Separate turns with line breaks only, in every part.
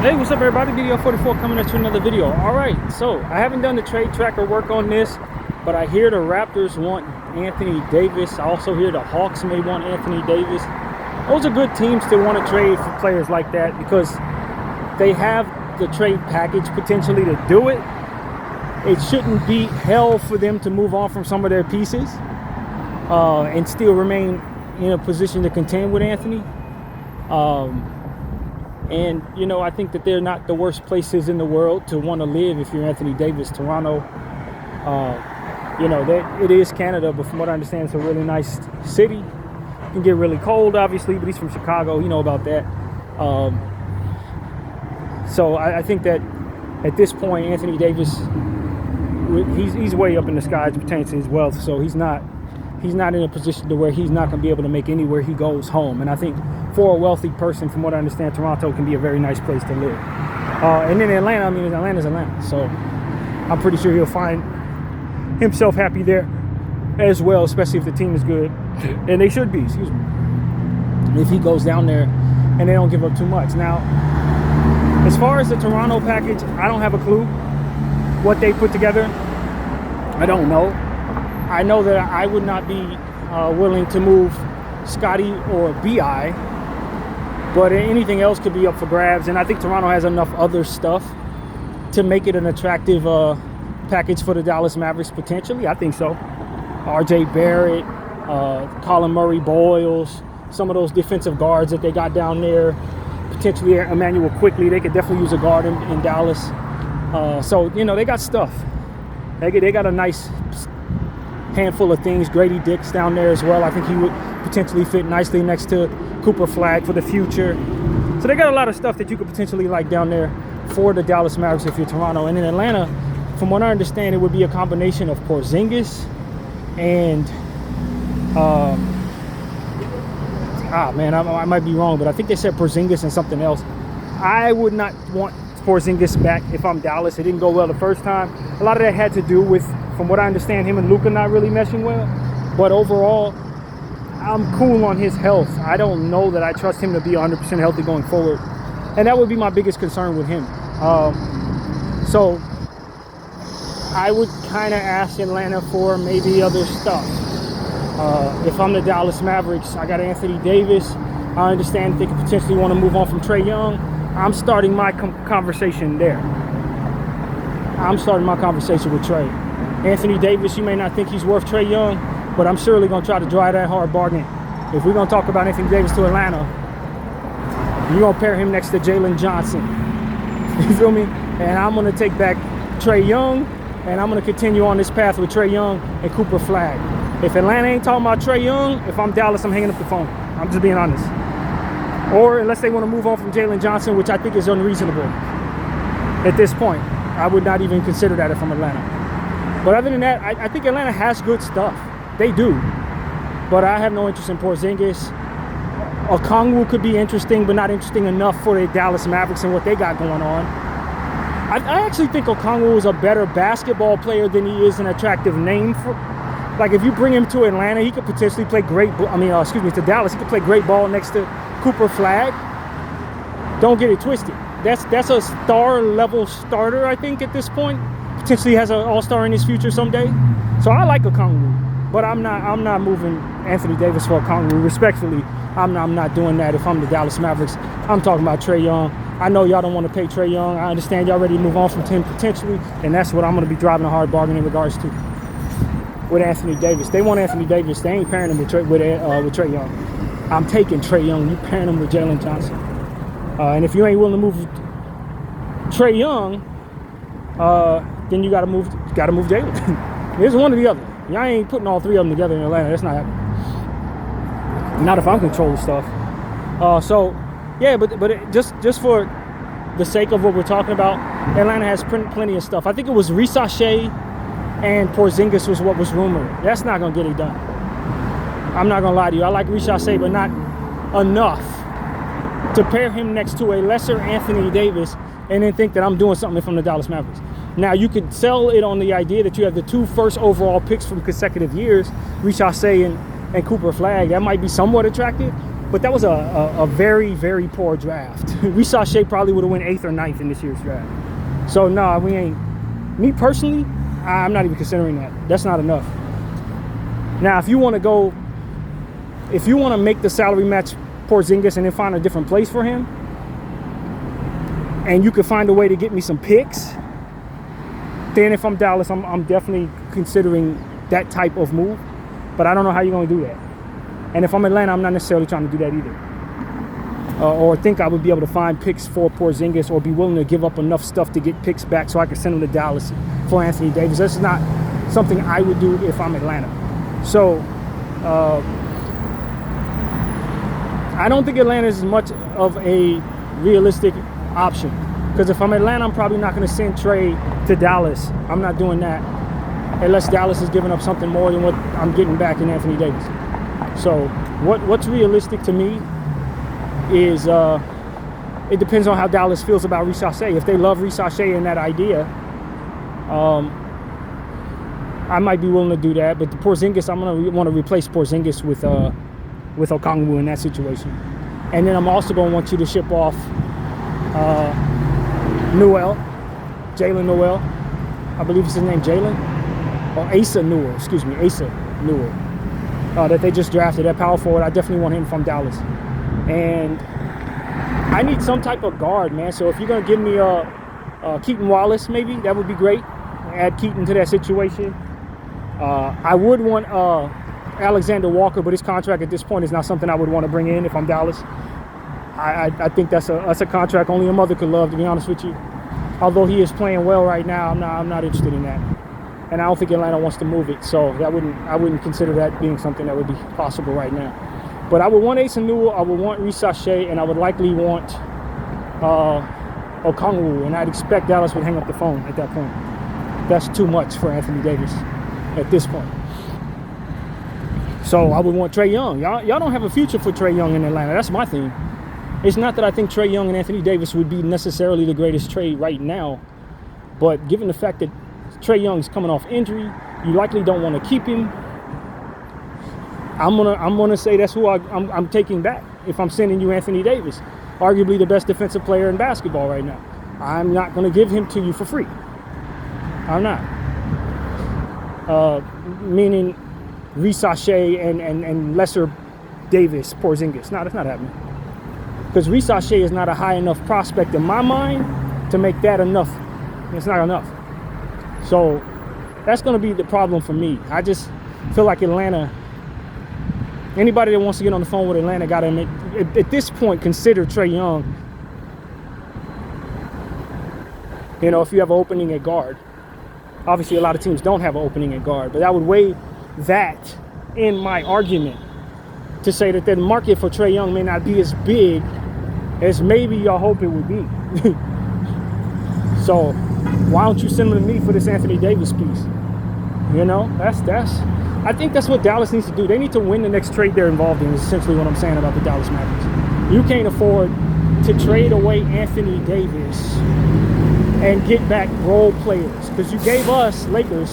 Hey, what's up everybody? Video 44 coming at you another video. Alright, so I haven't done the trade tracker work on this, but I hear the Raptors want Anthony Davis. I also hear the Hawks may want Anthony Davis. Those are good teams to want to trade for players like that because they have the trade package potentially to do it. It shouldn't be hell for them to move on from some of their pieces and still remain in a position to contend with Anthony. And, you know, I think that they're not the worst places in the world to want to live if you're Anthony Davis. Toronto, you know, it is Canada, but from what I understand, it's a really nice city. It can get really cold, obviously, but he's from Chicago. You know about that. So I think that at this point, Anthony Davis, he's way up in the skies pertaining to his wealth. So he's not in a position to where he's not going to be able to make anywhere he goes home. And I think for a wealthy person, from what I understand, Toronto can be a very nice place to live. And then Atlanta, I mean, Atlanta's Atlanta. So I'm pretty sure he'll find himself happy there as well, especially if the team is good. And they should be, excuse me, if he goes down there and they don't give up too much. Now, as far as the Toronto package, I don't have a clue what they put together. I don't know. I know that I would not be willing to move Scotty or BI, but anything else could be up for grabs. And I think Toronto has enough other stuff to make it an attractive package for the Dallas Mavericks potentially. I think so. RJ Barrett, Colin Murray Boyles, some of those defensive guards that they got down there, potentially Emmanuel Quickly. They could definitely use a guard in Dallas. So, you know, they got stuff. They got a nice handful of things. Grady Dick's down there as well. I think he would potentially fit nicely next to Cooper Flag for the future. So they got a lot of stuff that you could potentially like down there for the Dallas Mavericks if you're Toronto. And in Atlanta, from what I understand, it would be a combination of Porzingis and I might be wrong, but I think they said Porzingis and something else. I would not want Porzingis back if I'm Dallas. It didn't go well the first time. A lot of that had to do with, from what I understand, him and Luka not really meshing well. But overall, I'm cool on his health. I don't know that I trust him to be 100% healthy going forward. And that would be my biggest concern with him. So I would kind of ask Atlanta for maybe other stuff. If I'm the Dallas Mavericks, I got Anthony Davis. I understand they could potentially want to move on from Trae Young. I'm starting my conversation there. I'm starting my conversation with Trae. Anthony Davis, you may not think he's worth Trae Young, but I'm surely going to try to drive that hard bargain. If we're going to talk about Anthony Davis to Atlanta, you're going to pair him next to Jalen Johnson. You feel me? And I'm going to take back Trae Young, and I'm going to continue on this path with Trae Young and Cooper Flag. If Atlanta ain't talking about Trae Young, if I'm Dallas, I'm hanging up the phone. I'm just being honest. Or unless they want to move on from Jalen Johnson, which I think is unreasonable at this point. I would not even consider that if I'm Atlanta. But other than that, I think Atlanta has good stuff. They do. But I have no interest in Porzingis. Okongwu could be interesting, but not interesting enough for the Dallas Mavericks and what they got going on. I actually think Okongwu is a better basketball player than he is an attractive name for. Like, if you bring him to Atlanta, he could potentially play to Dallas, he could play great ball next to Cooper Flag. Don't get it twisted. That's a star-level starter, I think, at this point. Potentially has an all-star in his future someday. So I like Okongwu, but I'm not moving Anthony Davis for Okongwu. Respectfully, I'm not doing that if I'm the Dallas Mavericks. I'm talking about Trae Young. I know y'all don't want to pay Trae Young. I understand y'all ready to move on from him potentially, and that's what I'm going to be driving a hard bargain in regards to with Anthony Davis. They want Anthony Davis. They ain't pairing him with Trae Young. I'm taking Trae Young. You pairing him with Jalen Johnson. And if you ain't willing to move Trae Young, then you gotta move Jalen. There's one or the other. Y'all ain't putting all three of them together in Atlanta. That's not happening. Not if I'm controlling stuff. So yeah, but just for the sake of what we're talking about, Atlanta has plenty of stuff. I think it was Risache and Porzingis was what was rumored. That's not gonna get it done. I'm not gonna lie to you. I like Risache, but not enough to pair him next to a lesser Anthony Davis and then think that I'm doing something from the Dallas Mavericks. Now, you could sell it on the idea that you have the 2 first overall picks from consecutive years, Risache and Cooper Flag. That might be somewhat attractive, But that was a very, very poor draft. Ricochet probably would have went 8th or 9th in this year's draft. So, no, we ain't. Me personally, I'm not even considering that. That's not enough. Now, if you want to make the salary match Porzingis and then find a different place for him, and you could find a way to get me some picks, then if I'm Dallas, I'm definitely considering that type of move. But I don't know how you're going to do that. And if I'm Atlanta, I'm not necessarily trying to do that either. Or think I would be able to find picks for Porzingis or be willing to give up enough stuff to get picks back so I can send them to Dallas for Anthony Davis. That's not something I would do if I'm Atlanta. So, I don't think Atlanta is much of a realistic option. Because if I'm Atlanta, I'm probably not going to send Trey to Dallas. I'm not doing that unless Dallas is giving up something more than what I'm getting back in Anthony Davis. So what's realistic to me is it depends on how Dallas feels about Ricochet. If they love Ricochet and that idea, I might be willing to do that. But the Porzingis, I'm going to want to replace Porzingis with Okongwu in that situation. And then I'm also going to want you to ship off Jalen Nowell. I believe it's his name, Jalen. Or Asa Newell, that they just drafted at power forward. I definitely want him from Dallas. And I need some type of guard, man. So if you're going to give me Keaton Wallace, maybe, that would be great. Add Keaton to that situation. I would want Alexander Walker, but his contract at this point is not something I would want to bring in if I'm Dallas. I think that's a contract only a mother could love, to be honest with you. Although he is playing well right now, I'm not interested in that. And I don't think Atlanta wants to move it, so I wouldn't consider that being something that would be possible right now. But I would want Asa Newell, I would want Ricochet, and I would likely want Okongwu, and I'd expect Dallas would hang up the phone at that point. That's too much for Anthony Davis at this point. So I would want Trae Young. Y'all don't have a future for Trae Young in Atlanta. That's my thing. It's not that I think Trae Young and Anthony Davis would be necessarily the greatest trade right now, but given the fact that Trae Young's coming off injury, you likely don't want to keep him. I'm gonna say that's who I'm taking back if I'm sending you Anthony Davis, arguably the best defensive player in basketball right now. I'm not gonna give him to you for free. I'm not. Meaning Ricochet and lesser Davis, Porzingis. No, that's not happening. Because Ricochet is not a high enough prospect in my mind to make that enough. It's not enough. So that's going to be the problem for me. I just feel like Atlanta, anybody that wants to get on the phone with Atlanta got to, at this point, consider Trae Young. You know, if you have an opening at guard. Obviously, a lot of teams don't have an opening at guard, but I would weigh that in my argument to say that the market for Trae Young may not be as big as maybe y'all hope it would be. So why don't you send them to me for this Anthony Davis piece? You know, I think that's what Dallas needs to do. They need to win the next trade they're involved in, is essentially what I'm saying about the Dallas Mavericks. You can't afford to trade away Anthony Davis and get back role players. Because you gave us, Laker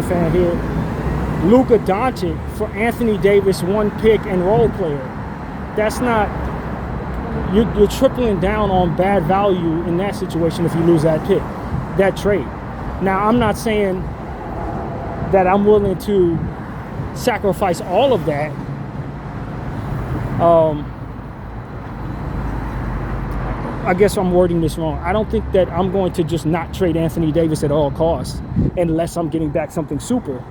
fan here, Luka Doncic for Anthony Davis, 1 pick and role player. That's not, you're tripling down on bad value in that situation if you lose that pick, that trade. Now, I'm not saying that I'm willing to sacrifice all of that. I guess I'm wording this wrong. I don't think that I'm going to just not trade Anthony Davis at all costs unless I'm getting back something super.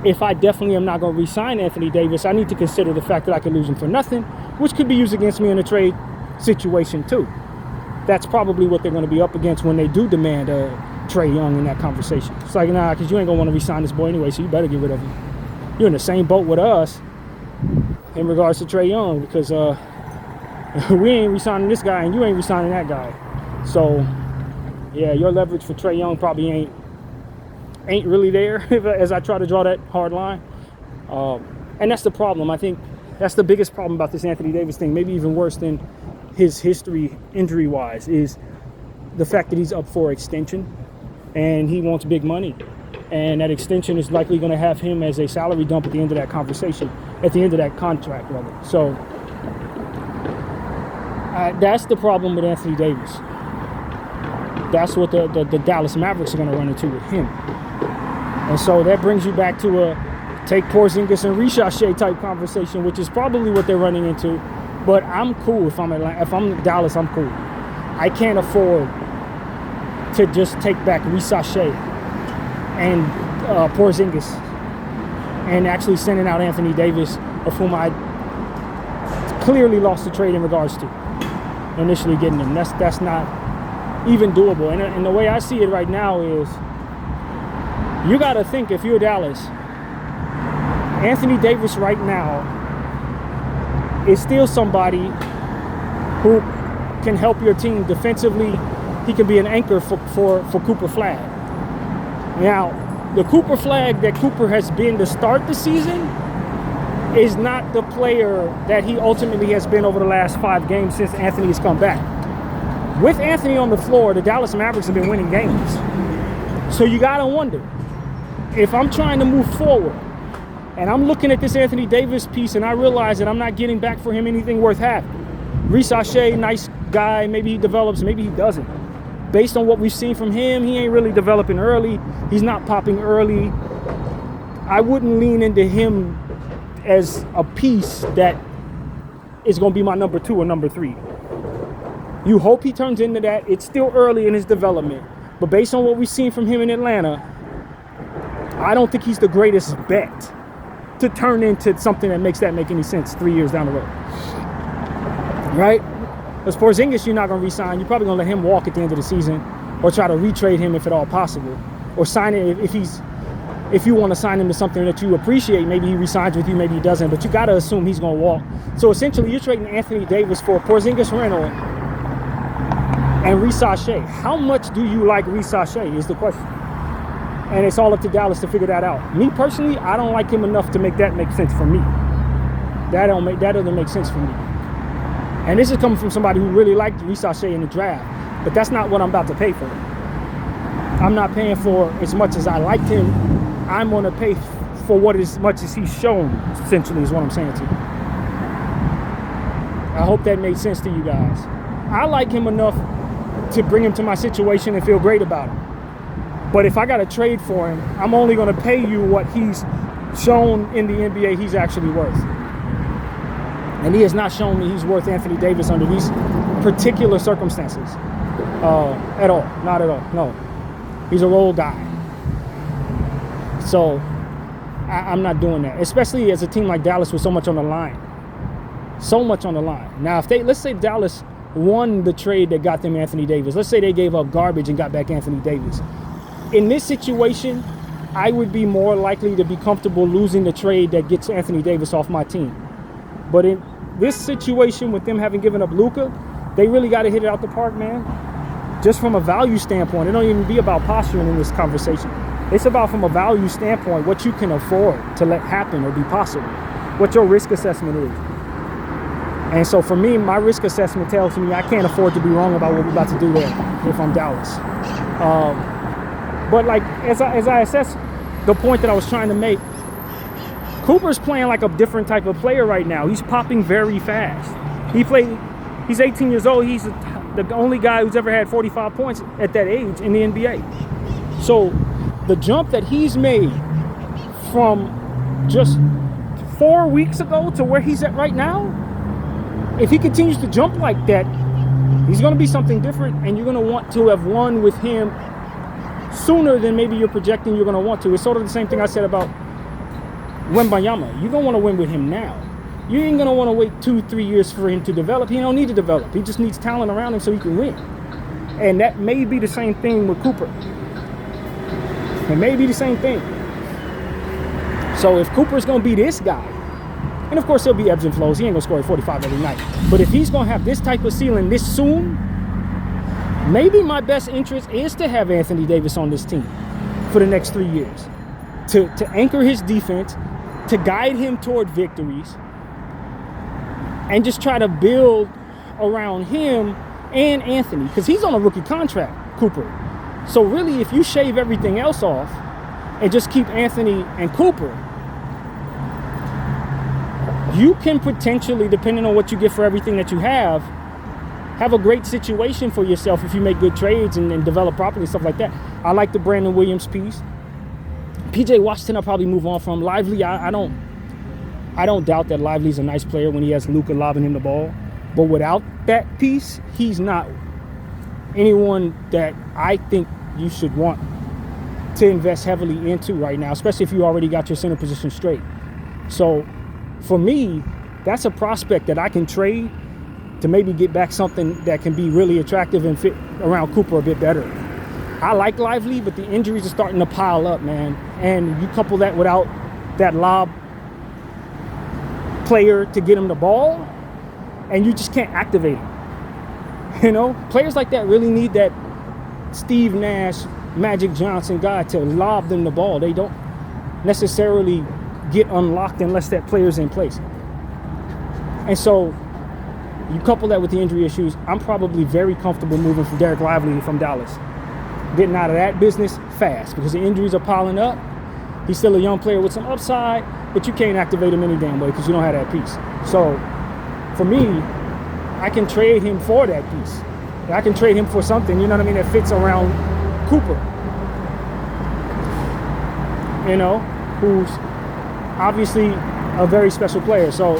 If I definitely am not going to re-sign Anthony Davis, I need to consider the fact that I could lose him for nothing, which could be used against me in a trade situation too. That's probably what they're going to be up against when they do demand Trae Young in that conversation. It's like, nah, because you ain't going to want to re-sign this boy anyway, so you better get rid of him. You're in the same boat with us in regards to Trae Young, because we ain't re-signing this guy and you ain't re-signing that guy. So, yeah, your leverage for Trae Young probably ain't really there as I try to draw that hard line. And that's the problem. I think that's the biggest problem about this Anthony Davis thing, maybe even worse than his history injury-wise, is the fact that he's up for extension and he wants big money. And that extension is likely going to have him as a salary dump at the end of that conversation, at the end of that contract, rather. So That's the problem with Anthony Davis. That's what the Dallas Mavericks are going to run into with him. And so that brings you back to a take Porzingis and Ricochet type conversation, which is probably what they're running into. But I'm cool if I'm Dallas. I'm cool. I can't afford to just take back Ricochet and Porzingis and actually sending out Anthony Davis, of whom I clearly lost the trade in regards to initially getting him. That's not even doable. And the way I see it right now is, you got to think, if you're Dallas, Anthony Davis right now is still somebody who can help your team defensively. He can be an anchor for Cooper Flag. Now, the Cooper Flag that Cooper has been to start the season is not the player that he ultimately has been over the last 5 games since Anthony has come back. With Anthony on the floor, the Dallas Mavericks have been winning games. So you got to wonder, if I'm trying to move forward and I'm looking at this Anthony Davis piece and I realize that I'm not getting back for him anything worth having. Ricochet, nice guy, maybe he develops, maybe he doesn't. Based on what we've seen from him, he ain't really developing early. He's not popping early. I wouldn't lean into him as a piece that is going to be my number 2 or number 3. You hope he turns into that. It's still early in his development. But based on what we've seen from him in Atlanta, I don't think he's the greatest bet to turn into something that make any sense 3 years down the road. Right? As Porzingis, you're not going to re-sign. You're probably going to let him walk at the end of the season, or try to retrade him if at all possible, or sign it if you want to sign him to something that you appreciate. Maybe he resigns with you, maybe he doesn't, but you got to assume he's going to walk. So essentially, you're trading Anthony Davis for Porzingis rental and Ricochet. How much do you like Ricochet is the question. And it's all up to Dallas to figure that out. Me personally, I don't like him enough to make that make sense for me. That doesn't make sense for me. And this is coming from somebody who really liked Ricochet in the draft. But that's not what I'm about to pay for. I'm not paying for as much as I liked him. I'm going to pay for what as much as he's shown, essentially, is what I'm saying to you. I hope that made sense to you guys. I like him enough to bring him to my situation and feel great about him. But if I got to trade for him, I'm only going to pay you what he's shown in the NBA he's actually worth. And he has not shown me he's worth Anthony Davis under these particular circumstances at all. Not at all. No. He's a role guy. So I'm not doing that, especially as a team like Dallas with so much on the line. So much on the line. Now, let's say Dallas won the trade that got them Anthony Davis. Let's say they gave up garbage and got back Anthony Davis. In this situation, I would be more likely to be comfortable losing the trade that gets Anthony Davis off my team. But in this situation, with them having given up Luka, they really got to hit it out the park, man. Just from a value standpoint. It don't even be about posturing in this conversation. It's about, from a value standpoint, what you can afford to let happen or be possible. What your risk assessment is. And so for me, my risk assessment tells me I can't afford to be wrong about what we're about to do there if I'm Dallas. But like, as I assess the point that I was trying to make, Cooper's playing like a different type of player right now. He's popping very fast. He's 18 years old. He's the only guy who's ever had 45 points at that age in the NBA. So the jump that he's made from just 4 weeks ago to where he's at right now, if he continues to jump like that, he's going to be something different, and you're going to want to have won with him sooner than maybe you're projecting you're going to want to. It's sort of the same thing I said about Wembanyama. You're going to want to win with him now. You ain't going to want to wait 2-3 years for him to develop. He don't need to develop. He just needs talent around him so he can win. And that may be the same thing with Cooper. It may be the same thing. So if Cooper's going to be this guy, and of course he'll be ebbs and flows. He ain't going to score at 45 every night. But if he's going to have this type of ceiling this soon, maybe my best interest is to have Anthony Davis on this team for the next 3 years. To anchor his defense, to guide him toward victories, and just try to build around him and Anthony, because he's on a rookie contract, Cooper. So really, if you shave everything else off and just keep Anthony and Cooper, you can potentially, depending on what you get for everything that you have, have a great situation for yourself if you make good trades and develop properly, stuff like that. I like the Brandon Williams piece. PJ Washington, I'll probably move on from. Lively, I don't doubt that Lively's a nice player when he has Luka lobbing him the ball. But without that piece, he's not anyone that I think you should want to invest heavily into right now, especially if you already got your center position straight. So for me, that's a prospect that I can trade to maybe get back something that can be really attractive and fit around Cooper a bit better. I like Lively, but the injuries are starting to pile up, man. And you couple that without that lob player to get him the ball, and you just can't activate him. You know, players like that really need that Steve Nash, Magic Johnson guy to lob them the ball. They don't necessarily get unlocked unless that player's in place. And so you couple that with the injury issues, I'm probably very comfortable moving from Derek Lively from Dallas. Getting out of that business fast because the injuries are piling up. He's still a young player with some upside, but you can't activate him any damn way because you don't have that piece. So for me, I can trade him for that piece. I can trade him for something, you know what I mean, that fits around Cooper. You know, who's obviously a very special player. So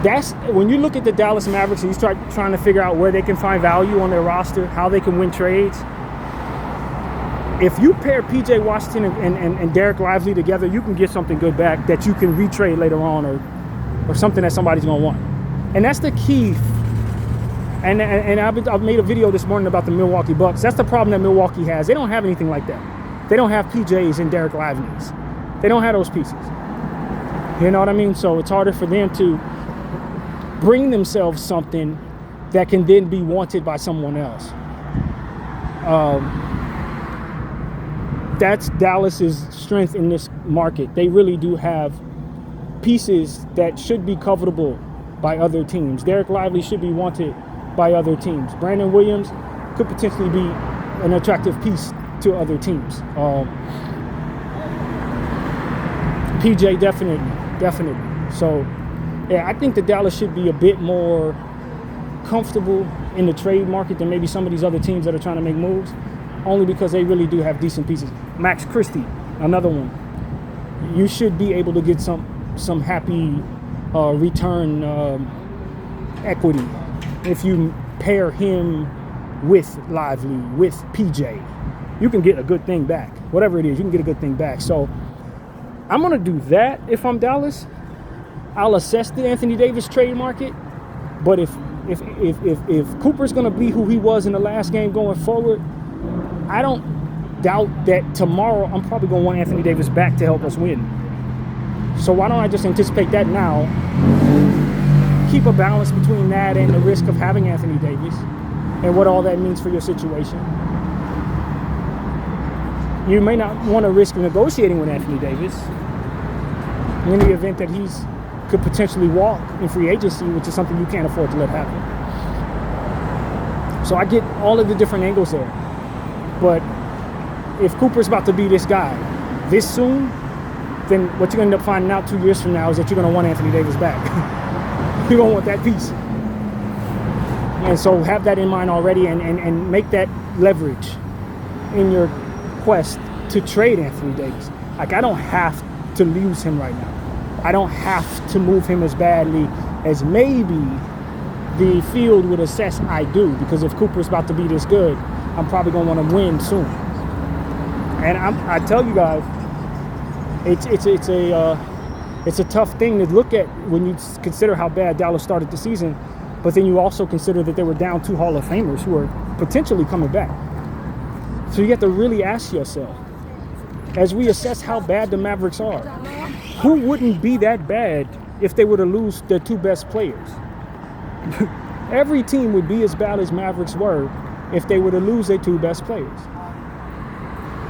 that's when you look at the Dallas Mavericks and you start trying to figure out where they can find value on their roster, how they can win trades. If you pair PJ Washington and Derek Lively together, you can get something good back that you can retrade later on or something that somebody's going to want. And that's the key. And I've made a video this morning about the Milwaukee Bucks. That's the problem that Milwaukee has. They don't have anything like that. They don't have PJs and Derek Lively's. They don't have those pieces. You know what I mean? So it's harder for them to bring themselves something that can then be wanted by someone else. That's Dallas's strength in this market. They really do have pieces that should be covetable by other teams. Derek Lively should be wanted by other teams. Brandon Williams could potentially be an attractive piece to other teams. PJ definitely. So yeah, I think that Dallas should be a bit more comfortable in the trade market than maybe some of these other teams that are trying to make moves, only because they really do have decent pieces. Max Christie, another one. You should be able to get some happy return equity if you pair him with Lively, with PJ. You can get a good thing back. Whatever it is, you can get a good thing back. So I'm going to do that if I'm Dallas. I'll assess the Anthony Davis trade market, but if Cooper's going to be who he was in the last game going forward, I don't doubt that tomorrow I'm probably going to want Anthony Davis back to help us win. So why don't I just anticipate that now, keep a balance between that and the risk of having Anthony Davis and what all that means for your situation. You may not want to risk negotiating with Anthony Davis in the event that he's could potentially walk in free agency, which is something you can't afford to let happen. So I get all of the different angles there. But if Cooper's about to be this guy this soon, then what you're going to end up finding out 2 years from now is that you're going to want Anthony Davis back. You're going to want that piece. And so have that in mind already and make that leverage in your quest to trade Anthony Davis. Like, I don't have to lose him right now. I don't have to move him as badly as maybe the field would assess I do, because if Cooper's about to be this good, I'm probably going to want to win soon. And I tell you guys, it's a tough thing to look at when you consider how bad Dallas started the season, but then you also consider that they were down 2 Hall of Famers who are potentially coming back. So you have to really ask yourself, as we assess how bad the Mavericks are, who wouldn't be that bad if they were to lose their 2 best players? Every team would be as bad as Mavericks were if they were to lose their 2 best players.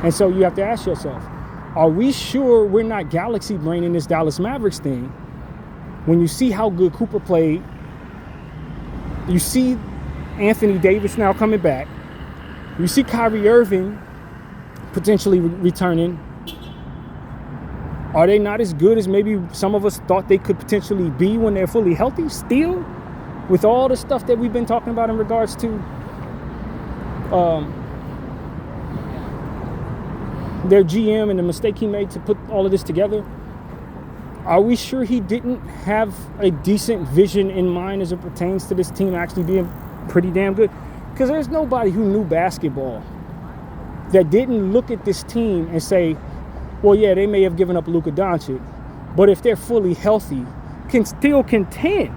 And so you have to ask yourself, are we sure we're not galaxy braining this Dallas Mavericks thing when you see how good Cooper played? You see Anthony Davis now coming back. You see Kyrie Irving potentially returning. Are they not as good as maybe some of us thought they could potentially be when they're fully healthy still? with all the stuff that we've been talking about in regards to their GM and the mistake he made to put all of this together, are we sure he didn't have a decent vision in mind as it pertains to this team actually being pretty damn good? Because there's nobody who knew basketball that didn't look at this team and say, well, yeah, they may have given up Luka Doncic, but if they're fully healthy, can still contend,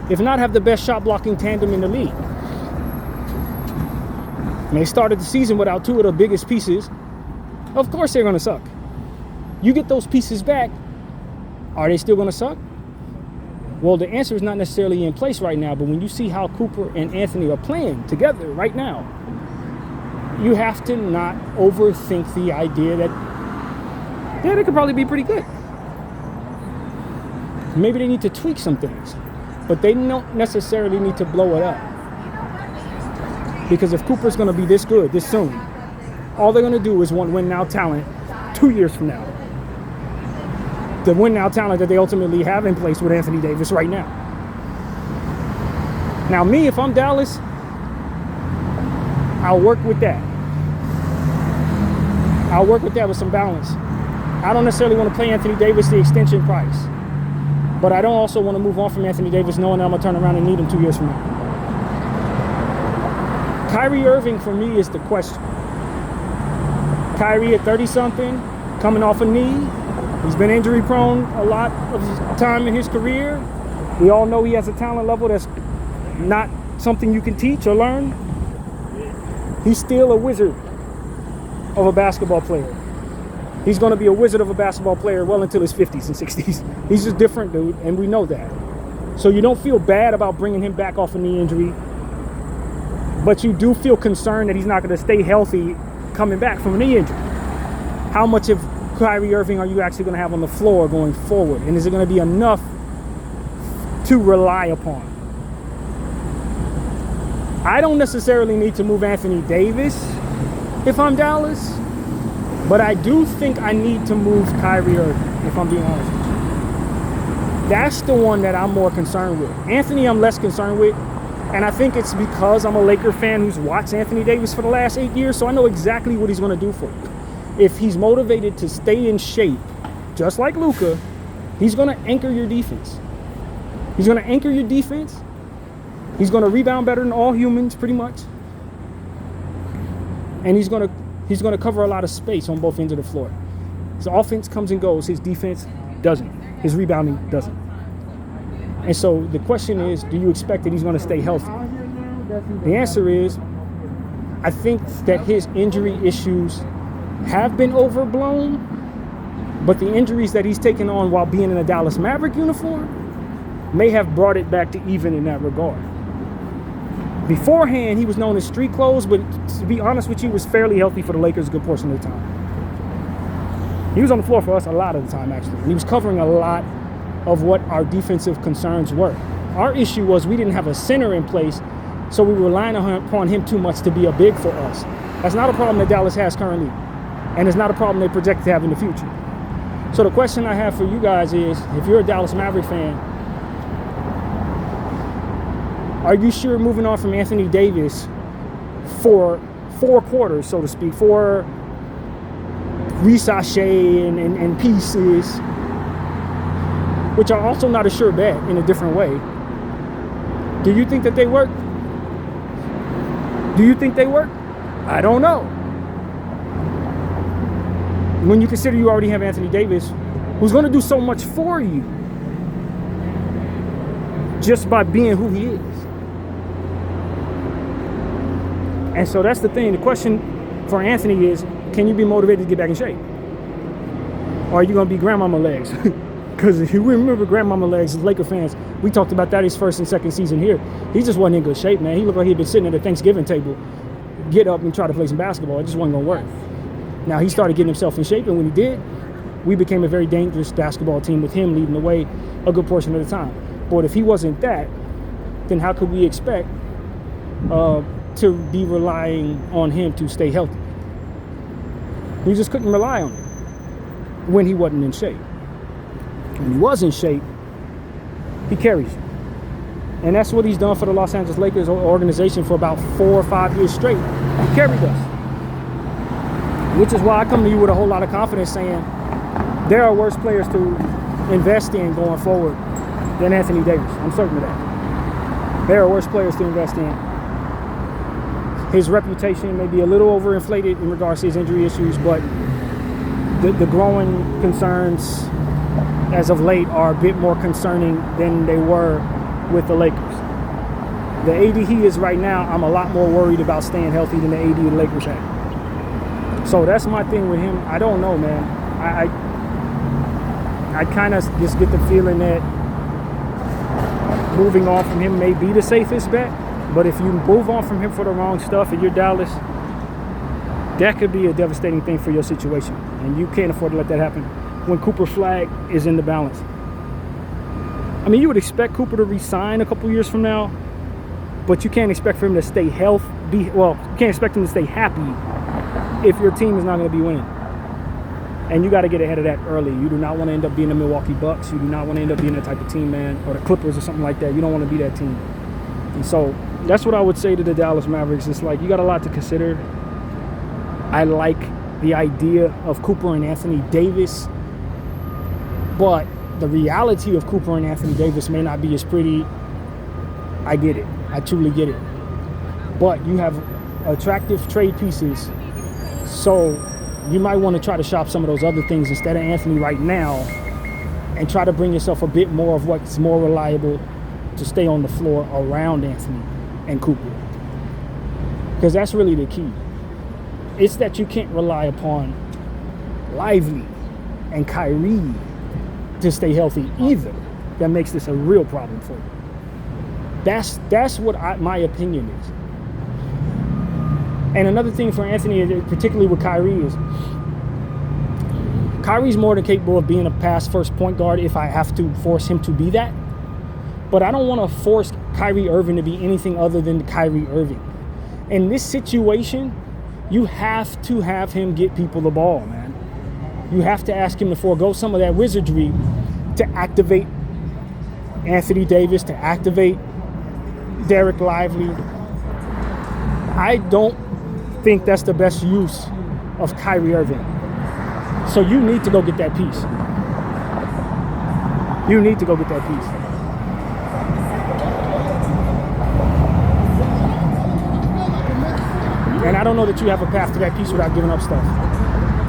if not have the best shot blocking tandem in the league. And they started the season without two of the biggest pieces. Of course they're going to suck. You get those pieces back, are they still going to suck? Well, the answer is not necessarily in place right now, but when you see how Cooper and Anthony are playing together right now, you have to not overthink the idea that, yeah, they could probably be pretty good. Maybe they need to tweak some things, but they don't necessarily need to blow it up. Because if Cooper's going to be this good this soon, all they're going to do is want win-now talent 2 years from now. The win-now talent that they ultimately have in place with Anthony Davis right now. Now, me, if I'm Dallas, I'll work with that. I'll work with that with some balance. I don't necessarily want to pay Anthony Davis the extension price, but I don't also want to move on from Anthony Davis knowing that I'm going to turn around and need him 2 years from now. Kyrie Irving, for me, is the question. Kyrie at 30-something, coming off a knee. He's been injury-prone a lot of time in his career. We all know he has a talent level that's not something you can teach or learn. He's still a wizard of a basketball player. He's going to be a wizard of a basketball player well into his 50s and 60s. He's just different, dude, and we know that. So you don't feel bad about bringing him back off a knee injury, but you do feel concerned that he's not going to stay healthy coming back from a knee injury. How much of Kyrie Irving are you actually going to have on the floor going forward? And is it going to be enough to rely upon? I don't necessarily need to move Anthony Davis if I'm Dallas, but I do think I need to move Kyrie Irving, if I'm being honest with you. That's the one that I'm more concerned with. Anthony, I'm less concerned with. And I think it's because I'm a Laker fan who's watched Anthony Davis for the last 8 years, so I know exactly what he's going to do for you. If he's motivated to stay in shape, just like Luka, he's going to anchor your defense. He's going to anchor your defense. He's going to rebound better than all humans, pretty much. And he's going to cover a lot of space on both ends of the floor. His offense comes and goes. His defense doesn't. His rebounding doesn't. And so the question is, do you expect that he's going to stay healthy? The answer is, I think that his injury issues have been overblown, but the injuries that he's taken on while being in a Dallas Maverick uniform may have brought it back to even in that regard. Beforehand, he was known as street clothes, but to be honest with you, he was fairly healthy for the Lakers a good portion of the time. He was on the floor for us a lot of the time, actually. And he was covering a lot of what our defensive concerns were. Our issue was we didn't have a center in place, so we were relying upon him too much to be a big for us. That's not a problem that Dallas has currently, and it's not a problem they project to have in the future. So the question I have for you guys is, if you're a Dallas Maverick fan, are you sure moving on from Anthony Davis for 4 quarters, so to speak, for resachet and pieces, which are also not a sure bet in a different way, do you think that they work? Do you think they work? I don't know. When you consider you already have Anthony Davis, who's going to do so much for you just by being who he is. And so that's the thing. The question for Anthony is, can you be motivated to get back in shape? Or are you going to be grandmama legs? Because if you remember grandmama legs, as Laker fans, we talked about that his first and second season here. He just wasn't in good shape, man. He looked like he'd been sitting at the Thanksgiving table, get up and try to play some basketball. It just wasn't going to work. Now, he started getting himself in shape, and when he did, we became a very dangerous basketball team with him leading the way a good portion of the time. But if he wasn't that, then how could we expect to be relying on him to stay healthy? We just couldn't rely on him when he wasn't in shape. When he was in shape, he carries you. And that's what he's done for the Los Angeles Lakers organization for about 4 or 5 years straight. He carried us. Which is why I come to you with a whole lot of confidence saying there are worse players to invest in going forward than Anthony Davis. I'm certain of that. There are worse players to invest in. His reputation may be a little overinflated in regards to his injury issues, but the growing concerns as of late are a bit more concerning than they were with the Lakers. The AD he is right now, I'm a lot more worried about staying healthy than the AD the Lakers had. So that's my thing with him. I don't know, man. I kind of just get the feeling that moving on from him may be the safest bet. But if you move on from him for the wrong stuff and you're Dallas, that could be a devastating thing for your situation. And you can't afford to let that happen when Cooper's flag is in the balance. I mean, you would expect Cooper to re-sign a couple years from now, but you can't expect for him to stay healthy. You can't expect him to stay happy if your team is not going to be winning. And you got to get ahead of that early. You do not want to end up being the Milwaukee Bucks. You do not want to end up being that type of team, man, or the Clippers or something like that. You don't want to be that team. And so that's what I would say to the Dallas Mavericks. It's like you got a lot to consider. I like the idea of Cooper and Anthony Davis, but the reality of Cooper and Anthony Davis may not be as pretty. I get it. I truly get it. But you have attractive trade pieces, so you might want to try to shop some of those other things instead of Anthony right now and try to bring yourself a bit more of what's more reliable to stay on the floor around Anthony and Cooper. Because that's really the key. It's that you can't rely upon Lively and Kyrie to stay healthy either. That makes this a real problem for you. That's what my opinion is. And another thing for Anthony, particularly with Kyrie, is Kyrie's more than capable of being a pass-first point guard if I have to force him to be that. But I don't want to force Kyrie Irving to be anything other than Kyrie Irving. In this situation, you have to have him get people the ball, man. You have to ask him to forego some of that wizardry to activate Anthony Davis, to activate Derek Lively. I don't think that's the best use of Kyrie Irving. So you need to go get that piece. You need to go get that piece. And I don't know that you have a path to that piece without giving up stuff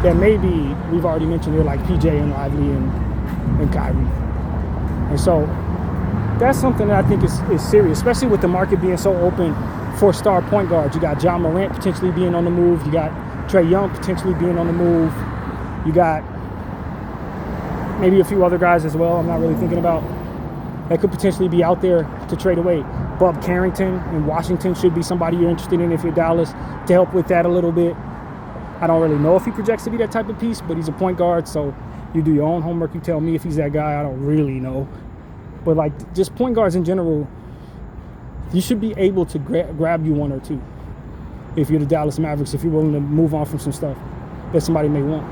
that maybe we've already mentioned here, like PJ and Lively and Kyrie. And so that's something that I think is serious, especially with the market being so open for star point guards. You got John Morant potentially being on the move. You got Trae Young potentially being on the move. You got maybe a few other guys as well I'm not really thinking about that could potentially be out there to trade away. Bob Carrington in Washington should be somebody you're interested in if you're Dallas to help with that a little bit. I don't really know if he projects to be that type of piece, but he's a point guard, so you do your own homework. You tell me if he's that guy. I don't really know. But like just point guards in general, you should be able to grab you one or two if you're the Dallas Mavericks, if you're willing to move on from some stuff that somebody may want.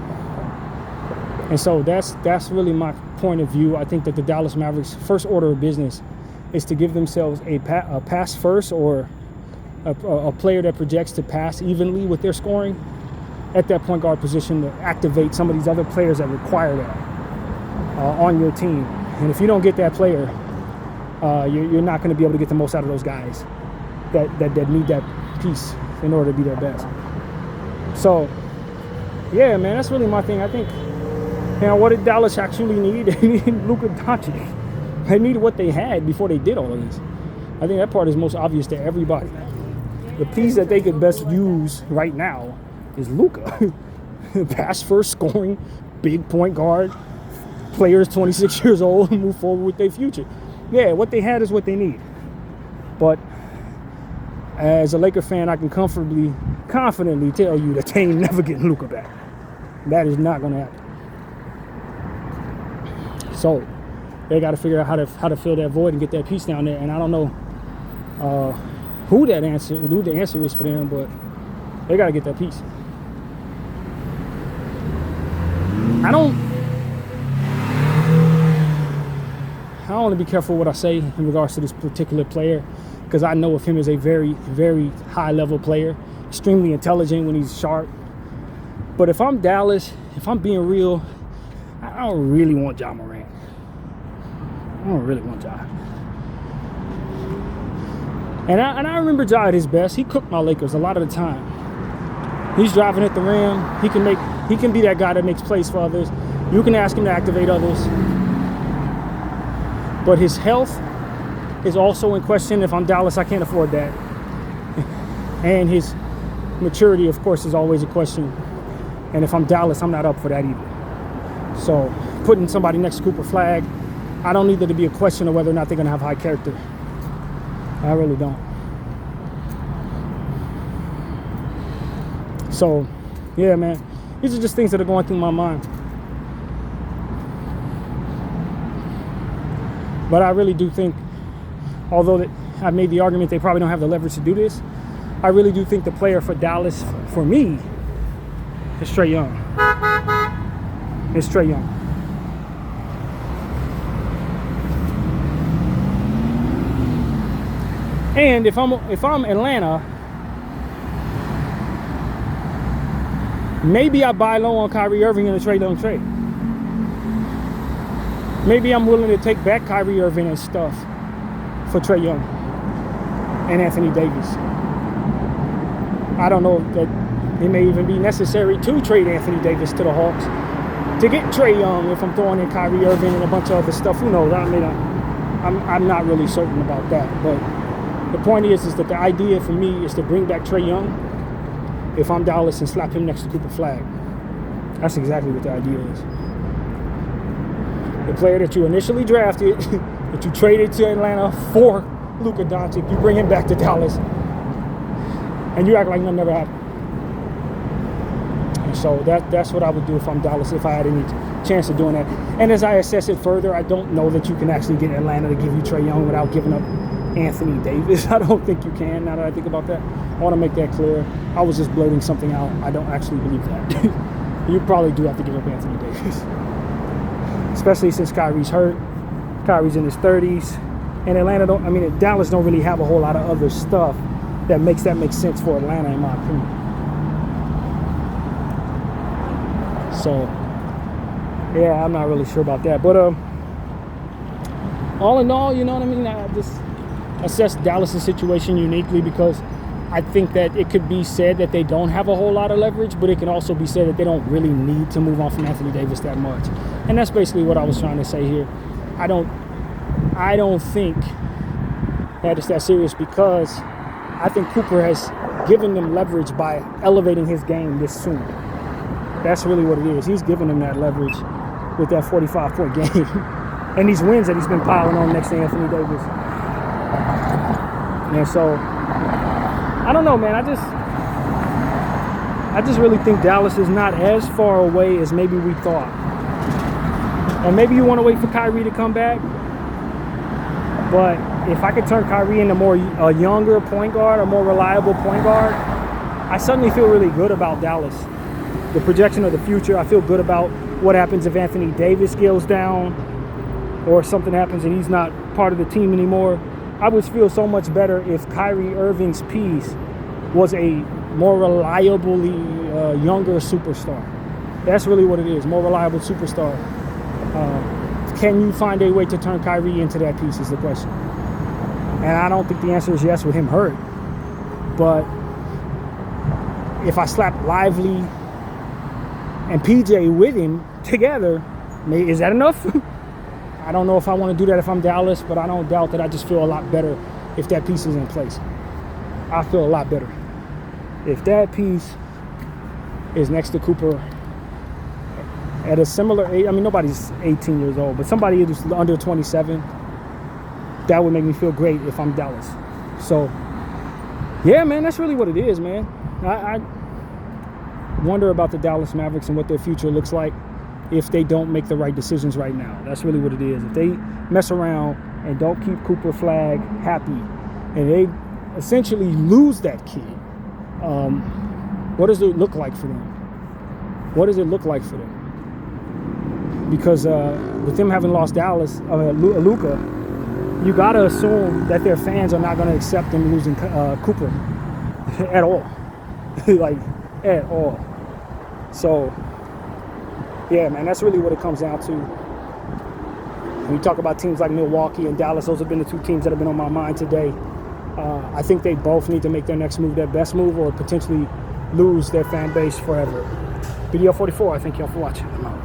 And so that's really my point of view. I think that the Dallas Mavericks' first order of business is to give themselves a pass first, or a player that projects to pass evenly with their scoring at that point guard position to activate some of these other players that require that on your team. And if you don't get that player, you're not going to be able to get the most out of those guys that need that piece in order to be their best. So, yeah, man, that's really my thing. I think, what did Dallas actually need? They needed Luka Doncic. They needed what they had before they did all of this. I think that part is most obvious to everybody. The piece that they could best use right now is Luka. Pass first, scoring, big point guard, players 26 years old, move forward with their future. Yeah, what they had is what they need. But as a Laker fan, I can confidently tell you that they ain't never getting Luka back. That is not going to happen. So they got to figure out how to fill that void and get that piece down there. And I don't know who the answer is for them, but they got to get that piece. I I want to be careful what I say in regards to this particular player, because I know of him as a very, very high-level player, extremely intelligent when he's sharp. But if I'm Dallas, if I'm being real, I don't really want Ja Morant. I don't really want Ja. And I remember Ja at his best. He cooked my Lakers a lot of the time. He's driving at the rim. He can be that guy that makes plays for others. You can ask him to activate others. But his health is also in question. If I'm Dallas, I can't afford that. And his maturity, of course, is always a question. And if I'm Dallas, I'm not up for that either. So putting somebody next to Cooper Flag, I don't need there to be a question of whether or not they're going to have high character. I really don't. So, yeah, man. These are just things that are going through my mind. But I really do think, although that I've made the argument they probably don't have the leverage to do this, I really do think the player for Dallas, for me, is Trae Young. It's Trae Young. And if I'm Atlanta, maybe I buy low on Kyrie Irving in a Trae Young trade. Maybe I'm willing to take back Kyrie Irving and stuff for Trae Young and Anthony Davis. I don't know if that it may even be necessary to trade Anthony Davis to the Hawks to get Trae Young if I'm throwing in Kyrie Irving and a bunch of other stuff. Who knows? I mean, I'm not really certain about that. But the point is that the idea for me is to bring back Trae Young if I'm Dallas and slap him next to Cooper Flag. That's exactly what the idea is. The player that you initially drafted, that you traded to Atlanta for Luka Doncic, you bring him back to Dallas, and you act like nothing ever happened. And so that's what I would do if I'm Dallas, if I had any chance of doing that. And as I assess it further, I don't know that you can actually get Atlanta to give you Trae Young without giving up Anthony Davis. I don't think you can, now that I think about that. I want to make that clear. I was just blurting something out. I don't actually believe that. You probably do have to give up Anthony Davis. Especially since Kyrie's hurt. Kyrie's in his 30s. And Dallas don't really have a whole lot of other stuff that makes sense for Atlanta, in my opinion. So, yeah, I'm not really sure about that. But all in all, you know what I mean? I just assess Dallas' situation uniquely because I think that it could be said that they don't have a whole lot of leverage, but it can also be said that they don't really need to move on from Anthony Davis that much. And that's basically what I was trying to say here. I don't think that it's that serious because I think Cooper has given them leverage by elevating his game this soon. That's really what it is. He's giving them that leverage with that 45-point game. And these wins that he's been piling on next to Anthony Davis. And so, I don't know, man. I just really think Dallas is not as far away as maybe we thought. And maybe you want to wait for Kyrie to come back. But if I could turn Kyrie into a younger point guard, a more reliable point guard, I suddenly feel really good about Dallas. The projection of the future, I feel good about what happens if Anthony Davis scales down or something happens and he's not part of the team anymore. I would feel so much better if Kyrie Irving's piece was a more reliably younger superstar. That's really what it is, more reliable superstar. Can you find a way to turn Kyrie into that piece is the question. And I don't think the answer is yes with him hurt. But if I slap Lively and PJ with him together, is that enough? I don't know if I want to do that if I'm Dallas, but I don't doubt that I just feel a lot better if that piece is in place. I feel a lot better. If that piece is next to Cooper at a similar age, nobody's 18 years old, but somebody who's under 27, that would make me feel great if I'm Dallas. So, yeah, man, that's really what it is, man. I wonder about the Dallas Mavericks and what their future looks like if they don't make the right decisions right now. That's really what it is. If they mess around and don't keep Cooper Flag happy and they essentially lose that kid, what does it look like for them? What does it look like for them? because with them having lost Luka, you gotta assume that their fans are not gonna accept them losing Cooper at all, like at all. So yeah, man, that's really what it comes down to. When you talk about teams like Milwaukee and Dallas, those have been the two teams that have been on my mind today. I think they both need to make their next move their best move, or potentially lose their fan base forever. BDL 44, I thank y'all for watching. I'm out.